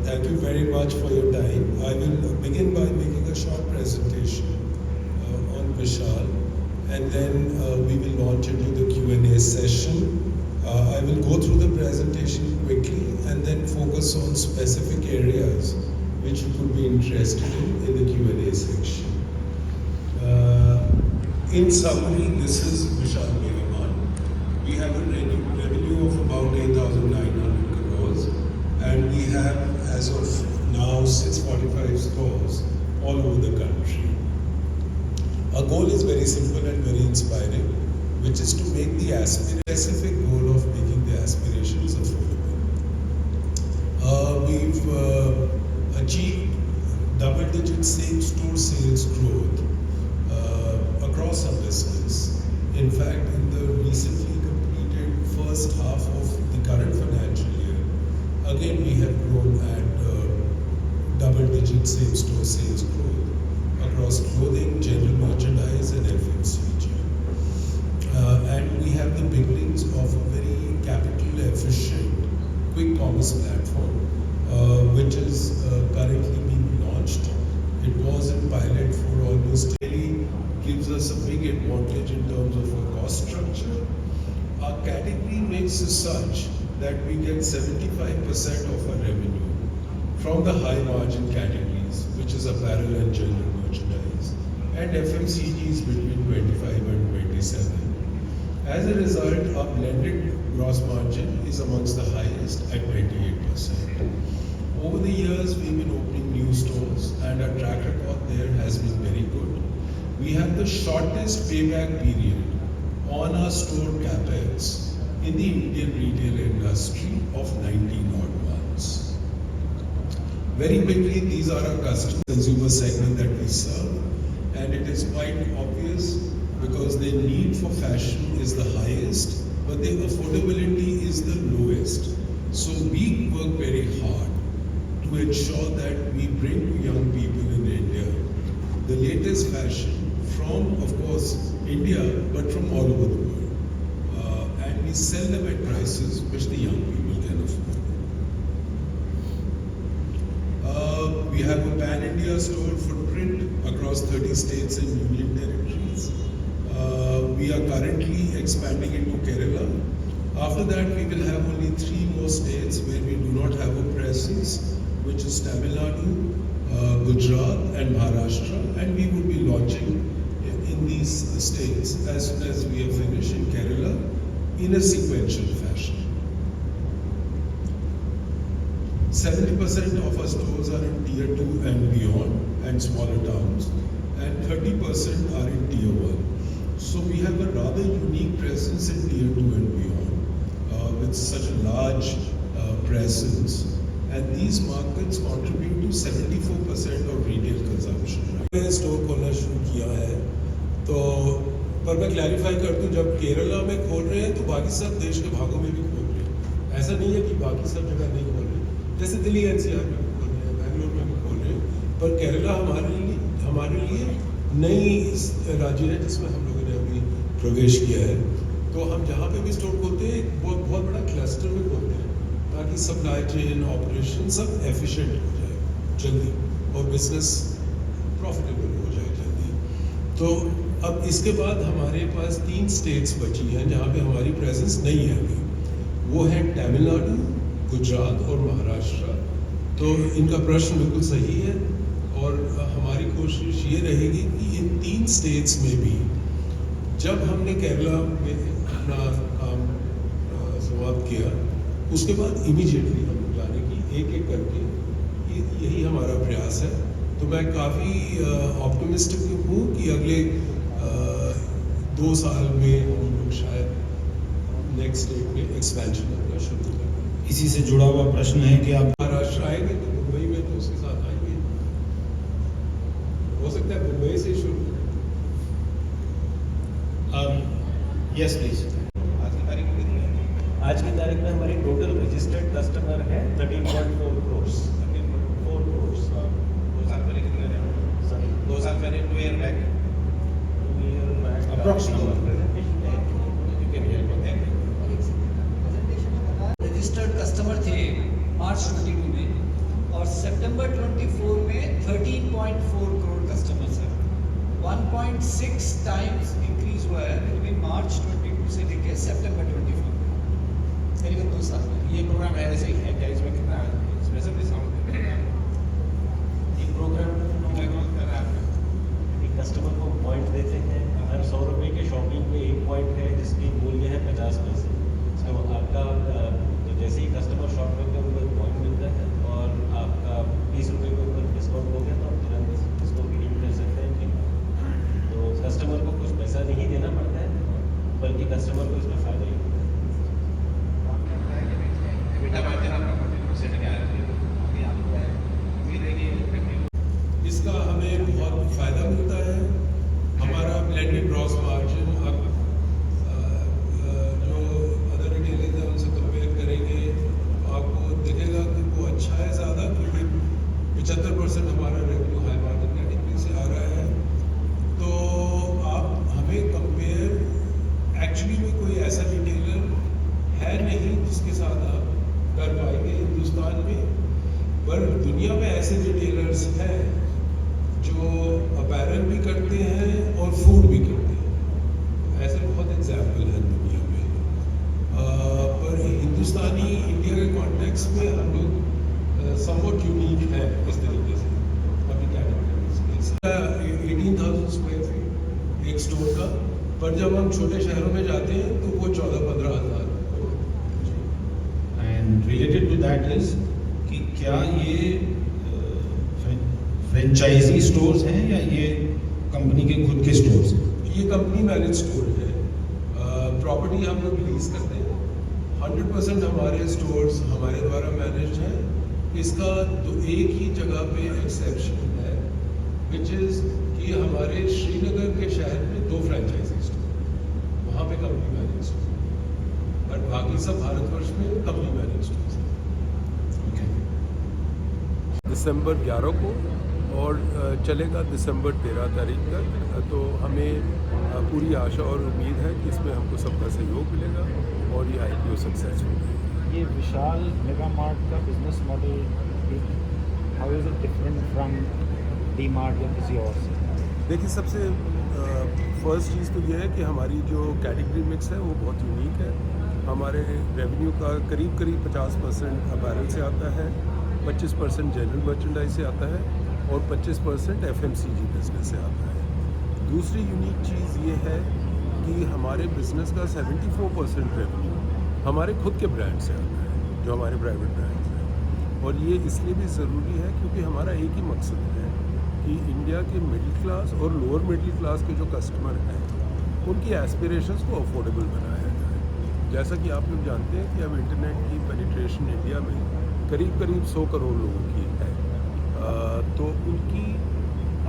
Thank you very much for your time. I will begin by making a short presentation on Vishal, and then we will launch into the Q&A session. I will go through the presentation quickly and then focus on specific areas which you could be interested in the Q&A section. In summary, this is Vishal Megaman. We have a revenue of about 8,900 crores, and we have, as of now, 645 stores all over the country. Our goal is very simple and very inspiring, which is to make the specific goal of making the aspirations affordable. We've achieved double-digit same-store sales growth across our business. In fact, in the recently completed first half of the current financial year, again we have grown at double-digit same-store sales growth across clothing, general merchandise and FMCG. And we have the beginnings of a very capital-efficient quick commerce platform, which is currently being launched. It was in pilot for almost daily, gives us a big advantage in terms of our cost structure. Our category mix is such that we get 75% of our revenue from the high margin categories, which is apparel and general merchandise, and FMCG is between 25 and 27. As a result, our blended gross margin is amongst the highest at 28%. Over the years, we've been opening new stores, and our track record there has been very good. We have the shortest payback period on our store capex in the Indian retail industry of 19 odd months. Very quickly, these are our consumer segment that we serve, and it is quite obvious because the need for fashion is the highest, but the affordability is the lowest. So we work very hard to ensure that we bring to young people in India the latest fashion from, of course, India, but from all over the world. And we sell them at prices which the young people can afford. We have a pan-India store footprint across 30 states and union territories. We are currently expanding into Kerala. After that, we will have only 3 more states where we do not have a presence, which is Tamil Nadu, Gujarat and Maharashtra, and we will be launching in these states as soon as we are finished in Kerala in a sequential fashion. 70% of our stores are in Tier 2 and beyond and smaller towns, and 30% are in Tier 1. So we have a rather unique presence in Tier 2 and beyond with such a large presence. And these markets contribute to 74% of retail consumption. मैंने store खोलना शुरू किया है, तो पर मैं clarify कर दूं, जब केरला में खोल रहे हैं तो बाकी सब देश के भागों में भी खोल रहे हैं। ऐसा नहीं है कि बाकी सब जगह नहीं खोल रहे, जैसे दिल्ली NCR में भी खोल रहे हैं, बैंगलोर में भी खोल रहे हैं, पर केरला हमारे लिए नई राज्य है जिसमें हम लोगों ने अभी प्रवेश किया है। तो हम जहाँ पे भी स्टोर खोलते हैं बहुत बड़ा क्लस्टर में खोलते हैं, ताकि सप्लाई चेन ऑपरेशन सब एफिशिएंट हो जाए जल्दी और बिजनेस प्रॉफिटेबल हो जाए जल्दी। तो अब इसके बाद हमारे पास 3 स्टेट्स बची हैं जहाँ पे हमारी प्रेजेंस नहीं है अभी, वो है तमिलनाडु, गुजरात और महाराष्ट्र। तो इनका प्रश्न बिल्कुल सही है, और हमारी कोशिश ये रहेगी कि इन 3 स्टेट्स में भी जब हमने केरला में अपना काम समाप्त किया, उसके बाद इमीडिएटली हम लाने की एक करके यही हमारा प्रयास है। तो मैं काफ़ी ऑप्टिमिस्टिक हूँ कि अगले 2 साल में हम लोग शायद नेक्स्ट स्टेट में एक्सपेंशन करना शुरू करें। इसी से जुड़ा हुआ प्रश्न है कि आप महाराष्ट्र आएंगे तो मुंबई में तो उसके साथ आएंगे, हो सकता है मुंबई से शुरू। Yes please. आज की तारीख में हमारी टोटल रजिस्टर्ड कस्टमर है 13.4 करोड़। 2 साल पहले 2 ईयर बैक रजिस्टर्ड कस्टमर थे मार्च 22 में, और सितंबर 24 में 13.4 करोड़ कस्टमर्स हैं, 1.6 टाइम्स इंक्रीज हुआ है बिटवीन मार्च 22 से लेके सितंबर 24 करीबन 2 साल में। ये प्रोग्राम है ऐसे ही है क्या, इसमें कितना स्पेशल डिस्काउंट ये प्रोग्राम कर रहा है? एक कस्टमर को पॉइंट देते हैं, हर 100 रुपये के शॉपिंग पे 1 पॉइंट है जिसकी मूल्य है 50 पैसे। तो आपका तो जैसे ही कस्टमर शॉप करते हैं उनको पॉइंट मिलता है और आपका 20 रुपये के ऊपर डिस्काउंट हो गया तो आप तुरंत इसको रिडीम कर सकते हैं। ठीक, तो कस्टमर को कुछ पैसा नहीं देना पड़ता है बल्कि कस्टमर को इसमें फ़ायदा ही होता है। बेटा मार्जिन आपका 40% क्या है? अभी आपको उम्मीद है कि इसका हमें बहुत फ़ायदा मिलता है। हमारा ब्लेंडेड ग्रॉस मार्जिन अब जो अदर रिटेलर्स हैं उनसे कंपेयर करेंगे आपको दिखेगा कि वो अच्छा है ज़्यादा, क्योंकि 75% हमारा रेवेन्यू हाई मार्जिन कैटेगरी से आ रहा है। तो आप हमें कंपेयर एक्चुअली में कोई ऐसा रिटेलर है नहीं जिसके साथ आप कर पाएंगे हिंदुस्तान में, पर दुनिया में ऐसे रिटेलर्स हैं जो अपैरल भी करते हैं और फूड भी करते हैं। ऐसे बहुत एग्जाम्पल हैं दुनिया में, पर हिंदुस्तानी इंडिया के कॉन्टेक्स्ट में हम लोग समवट यूनिक है इस तरीके से अपनी कैटेगरीज में। 18,000 स्क्वायर फीट एक स्टोर का, पर जब हम छोटे शहरों में जाते हैं तो वो 14-15 हज़ार। And related to that is कि क्या ये फ्रेंचाइजी स्टोर्स हैं या ये कंपनी के खुद के स्टोर्स हैं? ये कंपनी मैनेज स्टोर है। प्रॉपर्टी हम लोग लीज करते हैं। 100% हमारे स्टोर्स हमारे द्वारा मैनेज हैं। इसका एक ही जगह पे एक्सेप्शन है, विच इज़ कि हमारे श्रीनगर के शहर में 2 फ्रेंचाइजी स्टोर, वहाँ पे कंपनी मैनेज स्टोर, और बाकी सब भारतवर्ष में कंपनी मैनेज स्टोर है। दिसंबर 11 को और चलेगा दिसंबर 13 तारीख तक। तो हमें पूरी आशा और उम्मीद है कि इसमें हमको सबका सहयोग मिलेगा और ये IPO सक्सेसफुल है। ये विशाल मेगा मार्ट का business model how is it different from D mart या किसी और से? देखिए, सबसे फर्स्ट चीज़ तो ये है कि हमारी जो कैटेगरी मिक्स है वो बहुत यूनिक है। हमारे रेवेन्यू का करीब 50% अपैरल से आता है, 25% जनरल मर्चेंडाइज से आता है और 25% FMCG बिजनेस से आता है। दूसरी यूनिक चीज़ ये है कि हमारे बिजनेस का 74% रेवेन्यू हमारे खुद के ब्रांड से आता है, जो हमारे प्राइवेट ब्रांड्स हैं। और ये इसलिए भी ज़रूरी है क्योंकि हमारा एक ही मकसद है कि इंडिया के मिडिल क्लास और लोअर मिडिल क्लास के जो कस्टमर हैं उनकी एस्पिरेशंस को अफोर्डेबल बनाया जाए। जैसा कि आप लोग जानते हैं कि अब इंटरनेट की पेनिट्रेशन इंडिया में करीब 100 करोड़ लोगों की है। तो उनकी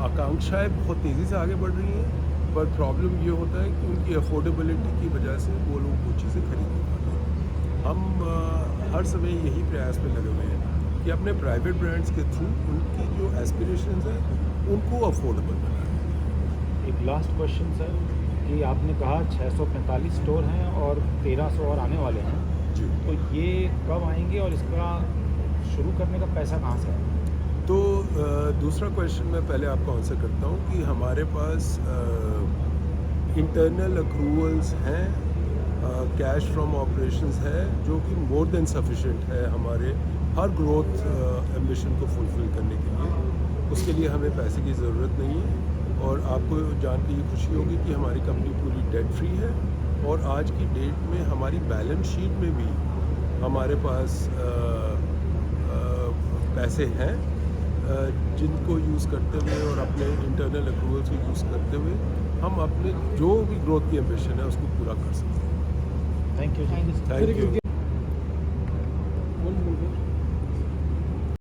आकांक्षाएं बहुत तेज़ी से आगे बढ़ रही हैं, पर प्रॉब्लम ये होता है कि उनकी अफोर्डेबिलिटी की वजह से वो लोग वो चीज़ें खरीद नहीं पाते। हम हर समय यही प्रयास में लगे हुए हैं कि अपने प्राइवेट ब्रांड्स के थ्रू उनकी जो एस्पिरेशंस हैं उनको अफोर्डेबल बनाएं। एक लास्ट क्वेश्चन सर, कि आपने कहा 645 स्टोर हैं और 1300 और आने वाले हैं, जी। तो ये कब आएंगे और इसका शुरू करने का पैसा कहाँ से आएगा? तो दूसरा क्वेश्चन मैं पहले आपको आंसर करता हूँ कि हमारे पास इंटरनल अक्रूवल्स हैं, कैश फ्रॉम ऑपरेशंस है, जो कि मोर देन सफिशिएंट है हमारे हर ग्रोथ एम्बिशन को फुलफिल करने के लिए। उसके लिए हमें पैसे की ज़रूरत नहीं है। और आपको जान के ये खुशी होगी कि हमारी कंपनी पूरी डेट फ्री है और आज की डेट में हमारी बैलेंस शीट में भी हमारे पास पैसे हैं जिनको यूज़ करते हुए और अपने इंटरनल अप्रूवल्स को यूज़ करते हुए हम अपने जो भी ग्रोथ की एम्बिशन है उसको पूरा कर सकते हैं। Thank you. Thank you.